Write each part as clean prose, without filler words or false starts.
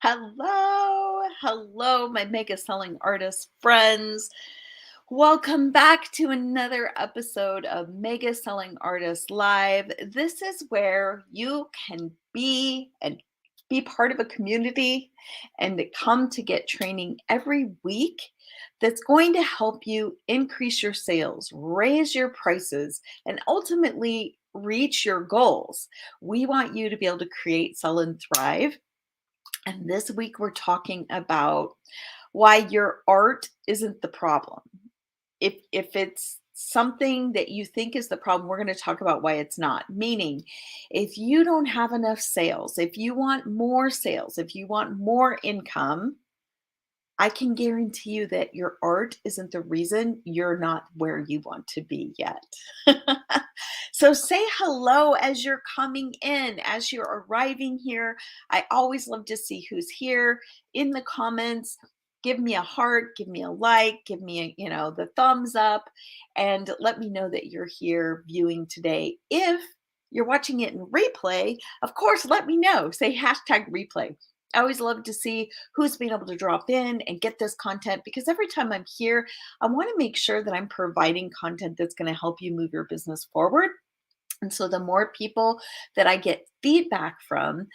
Hello, my mega selling artist friends. Welcome back to another episode of Mega Selling Artist Live. This is where you can be part of a community and to come to get training every week that's going to help you increase your sales, raise your prices, and ultimately reach your goals. We want you to be able to create, sell, and thrive. And this week we're talking about why your art isn't the problem. If it's something that you think is the problem, we're going to talk about why it's not. Meaning, if you don't have enough sales, if you want more sales, if you want more income, I can guarantee you that your art isn't the reason you're not where you want to be yet. So say hello as you're coming in, as you're arriving here. I always love to see who's here in the comments. Give me a heart, give me a like, give me the thumbs up, and let me know that you're here viewing today. If you're watching it in replay, of course, let me know. Say hashtag replay. I always love to see who's been able to drop in and get this content because every time I'm here, I want to make sure that I'm providing content that's going to help you move your business forward. And so the more people that I get feedback from,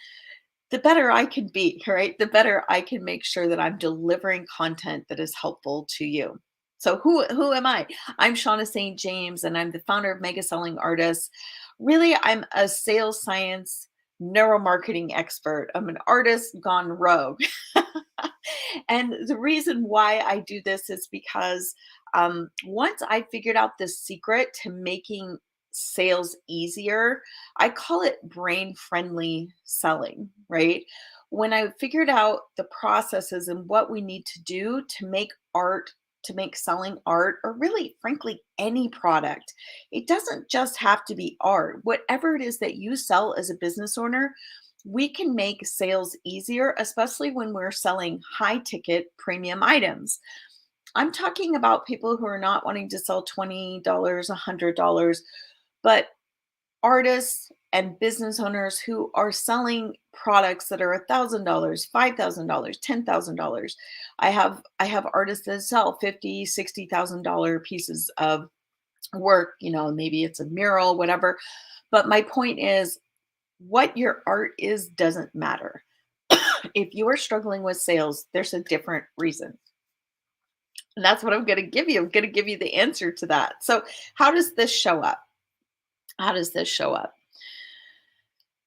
the better I can be, right? The better I can make sure that I'm delivering content that is helpful to you. So who am I? I'm Shauna St. James, and I'm the founder of Mega Selling Artists. Really, I'm a sales science neuromarketing expert. I'm an artist gone rogue. And the reason why I do this is because once I figured out the secret to making sales easier, I call it brain friendly selling, right? When I figured out the processes and what we need to do to make art, to make selling art, or really, frankly, any product, it doesn't just have to be art. Whatever it is that you sell as a business owner, we can make sales easier, especially when we're selling high ticket premium items. I'm talking about people who are not wanting to sell $20, $100, but artists and business owners who are selling products that are $1,000, $5,000, $10,000. I have artists that sell $50,000, $60,000 pieces of work, maybe it's a mural, whatever. But my point is, what your art is doesn't matter. If you are struggling with sales, there's a different reason. And that's what I'm going to give you. I'm going to give you the answer to that. So, how does this show up? How does this show up?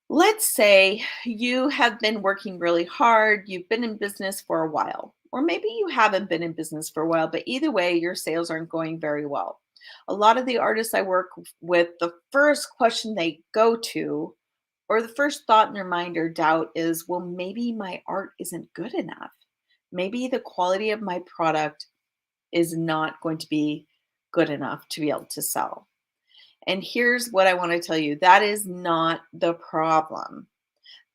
Let's say you have been working really hard, you've been in business for a while, or maybe you haven't been in business for a while, but either way, your sales aren't going very well. A lot of the artists I work with, the first question they go to, or the first thought in their mind or doubt is, well, maybe my art isn't good enough. Maybe the quality of my product is not going to be good enough to be able to sell. And here's what I want to tell you, that is not the problem.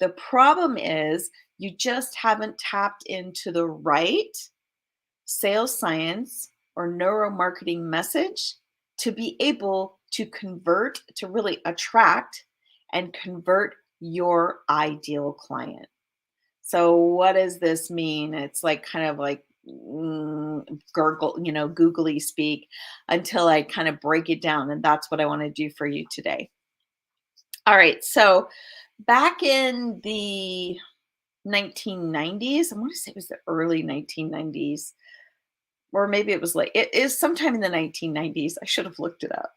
The problem is you just haven't tapped into the right sales science or neuromarketing message to be able to convert, to really attract and convert your ideal client. So what does this mean? It's like kind of like gurgle, googly speak until I kind of break it down. And that's what I want to do for you today. All right. So back in the 1990s, I want to say it was the early 1990s, or maybe it was late. It is sometime in the 1990s. I should have looked it up.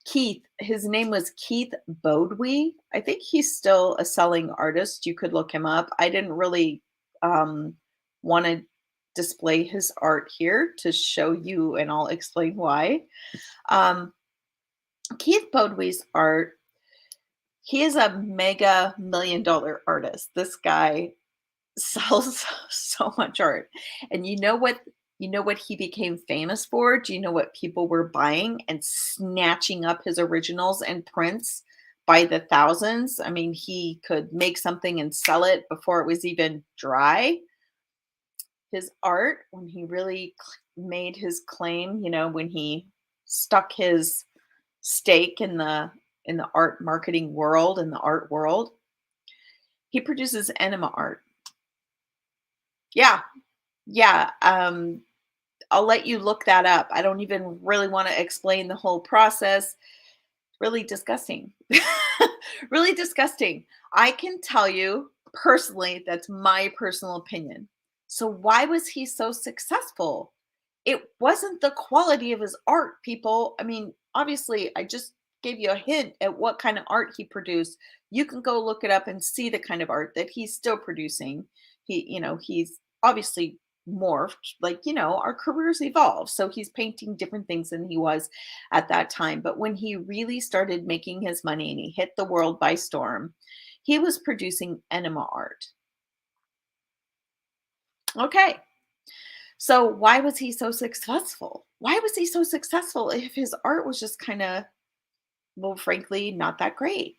Keith, his name was Keith Bodwe. I think he's still a selling artist. You could look him up. I didn't really want to display his art here to show you, and I'll explain why. Um, Keith Bodwe's art, he is a mega $1 million artist. This guy sells so much art. And you know what he became famous for? Do you know what people were buying and snatching up his originals and prints by the thousands? I mean, he could make something and sell it before it was even dry. His art, when he really made his claim, when he stuck his stake in the art marketing world, in the art world, he produces enema art. Yeah. Yeah. I'll let you look that up. I don't even really want to explain the whole process. Really disgusting. Really disgusting. I can tell you personally, that's my personal opinion. So, why was he so successful? It wasn't the quality of his art, people. I mean, obviously, I just gave you a hint at what kind of art he produced. You can go look it up and see the kind of art that he's still producing. He's obviously morphed, like, our careers evolve. So he's painting different things than he was at that time. But when he really started making his money and he hit the world by storm, he was producing enema art. Okay. So why was he so successful? Why was he so successful if his art was just kind of, well, frankly, not that great?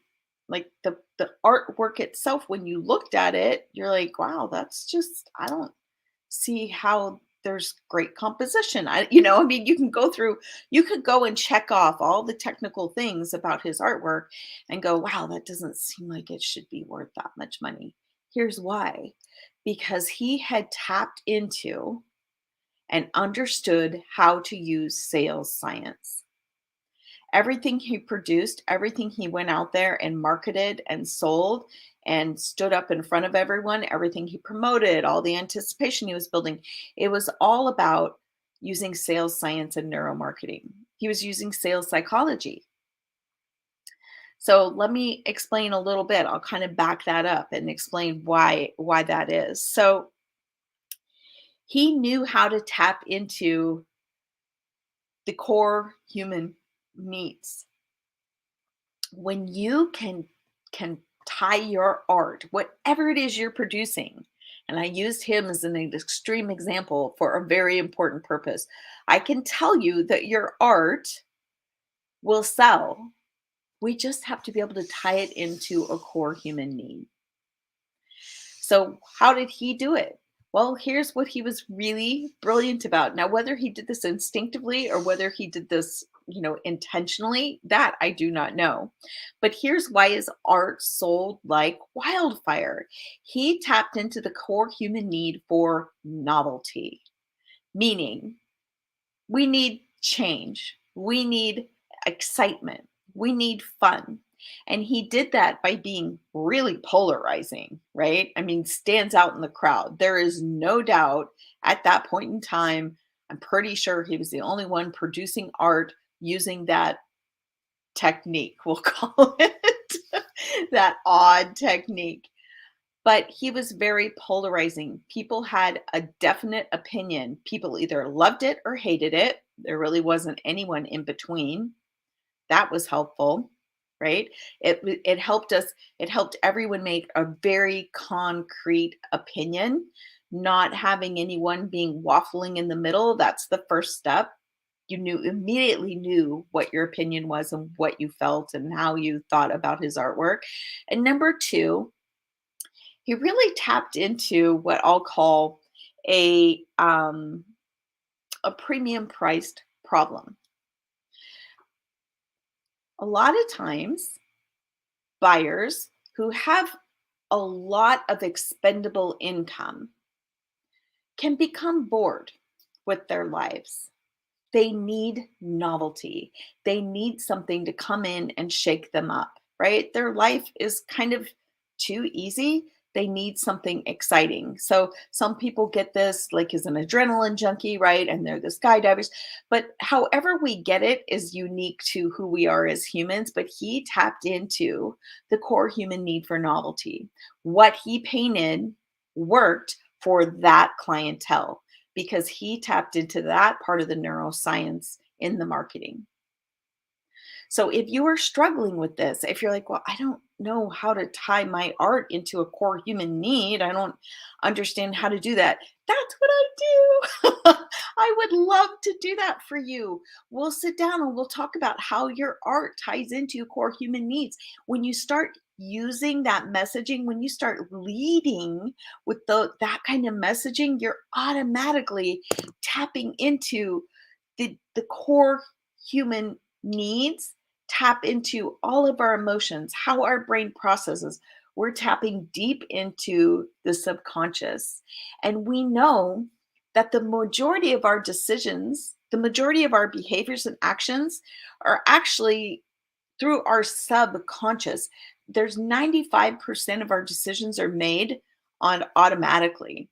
Like the artwork itself, when you looked at it, you're like, wow, that's just, I don't see how there's great composition. I mean, you could go and check off all the technical things about his artwork and go, wow, that doesn't seem like it should be worth that much money. Here's why: because he had tapped into and understood how to use sales science. Everything he produced, everything he went out there and marketed and sold and stood up in front of everyone, everything he promoted, all the anticipation he was building, it was all about using sales science and neuromarketing. He was using sales psychology. So let me explain a little bit. I'll kind of back that up and explain why that is. So he knew how to tap into the core human needs. When you can tie your art, whatever it is you're producing, and I used him as an extreme example for a very important purpose. I can tell you that your art will sell. We just have to be able to tie it into a core human need. So, how did he do it? Well, here's what he was really brilliant about. Now, whether he did this instinctively or whether he did this, intentionally, that I do not know. But here's why his art sold like wildfire. He tapped into the core human need for novelty, meaning we need change. We need excitement. We need fun. And he did that by being really polarizing, right? I mean, stands out in the crowd. There is no doubt at that point in time, I'm pretty sure he was the only one producing art using that technique, we'll call it that odd technique. But he was very polarizing. People had a definite opinion. People either loved it or hated it. There really wasn't anyone in between. That was helpful, right? It helped us, it helped everyone make a very concrete opinion, not having anyone being waffling in the middle. That's the first step. You immediately knew what your opinion was and what you felt and how you thought about his artwork. And number two, he really tapped into what I'll call a um, a premium priced problem. A lot of times, buyers who have a lot of expendable income can become bored with their lives. They need novelty. They need something to come in and shake them up, right? Their life is kind of too easy. They need something exciting. So some people get this like as an adrenaline junkie, right? And they're the skydivers. But however we get it is unique to who we are as humans. But he tapped into the core human need for novelty. What he painted worked for that clientele because he tapped into that part of the neuroscience in the marketing. So if you are struggling with this, if you're like, well, I don't know how to tie my art into a core human need, I don't understand how to do that. That's what I do. I would love to do that for you. We'll sit down and we'll talk about how your art ties into core human needs. When you start using that messaging, when you start leading with that kind of messaging, you're automatically tapping into the core human needs, tap into all of our emotions, how our brain processes. We're tapping deep into the subconscious. And we know that the majority of our decisions, the majority of our behaviors and actions are actually through our subconscious. There's 95% of our decisions are made on automatically.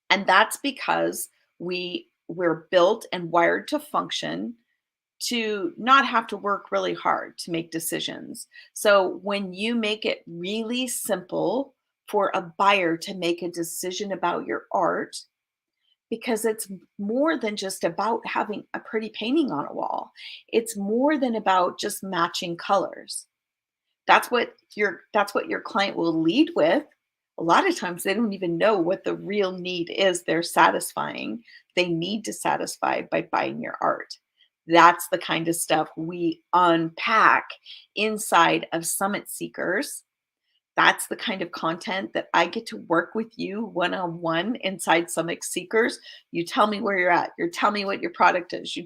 And that's because we're built and wired to function to not have to work really hard to make decisions. So when you make it really simple for a buyer to make a decision about your art, because it's more than just about having a pretty painting on a wall. It's more than about just matching colors. That's what your client will lead with. A lot of times they don't even know what the real need is they're satisfying. They need to satisfy by buying your art. That's the kind of stuff we unpack inside of Summit Seekers. That's the kind of content that I get to work with you one-on-one inside Summit Seekers. You tell me where you're at. You tell me what your product is. You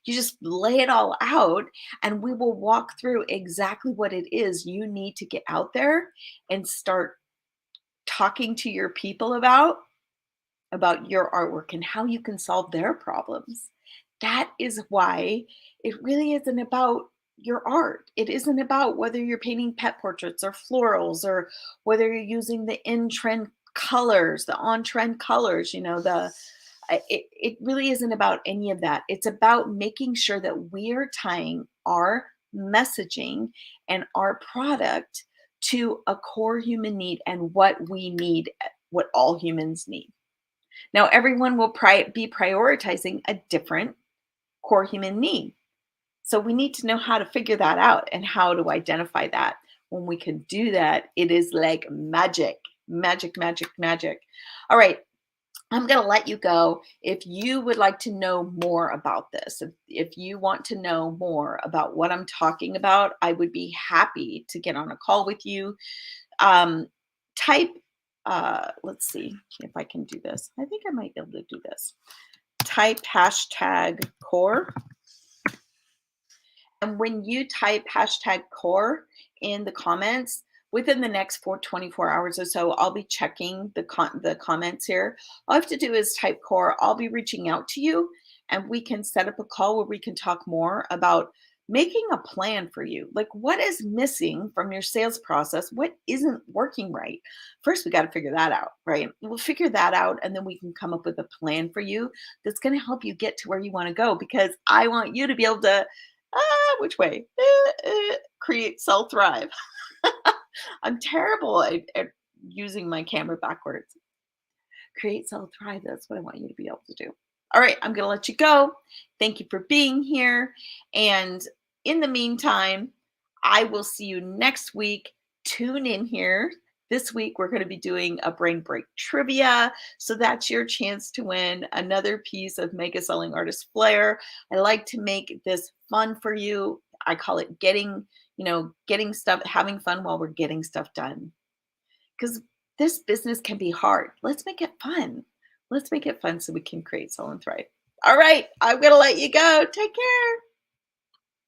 just lay it all out, and we will walk through exactly what it is you need to get out there and start talking to your people about your artwork and how you can solve their problems. That is why it really isn't about your art. It isn't about whether you're painting pet portraits or florals, or whether you're using the in-trend colors, the on-trend colors, it really isn't about any of that. It's about making sure that we are tying our messaging and our product to a core human need and what we need, what all humans need. Now, everyone will be prioritizing a different core human need. So we need to know how to figure that out and how to identify that. When we can do that, it is like magic, magic, magic, magic. All right. I'm going to let you go. If you would like to know more about this, if you want to know more about what I'm talking about, I would be happy to get on a call with you. Type, let's see if I can do this. I think I might be able to do this. Type hashtag core. And when you type hashtag core in the comments, within the next 24 hours or so, I'll be checking the comments here. All I have to do is type core. I'll be reaching out to you, and we can set up a call where we can talk more about making a plan for you. Like, what is missing from your sales process? What isn't working right? First, we got to figure that out, right? We'll figure that out, and then we can come up with a plan for you that's going to help you get to where you want to go, because I want you to be able to which way? Create, sell, thrive. I'm terrible at using my camera backwards. Create, sell, thrive. That's what I want you to be able to do. All right, I'm going to let you go. Thank you for being here. And in the meantime, I will see you next week. Tune in here. This week, we're going to be doing a brain break trivia. So that's your chance to win another piece of Mega Selling Artist Flair. I like to make this fun for you. I call it getting stuff, having fun while we're getting stuff done. Because this business can be hard. Let's make it fun. Let's make it fun so we can create, sell, and thrive. All right, I'm going to let you go. Take care.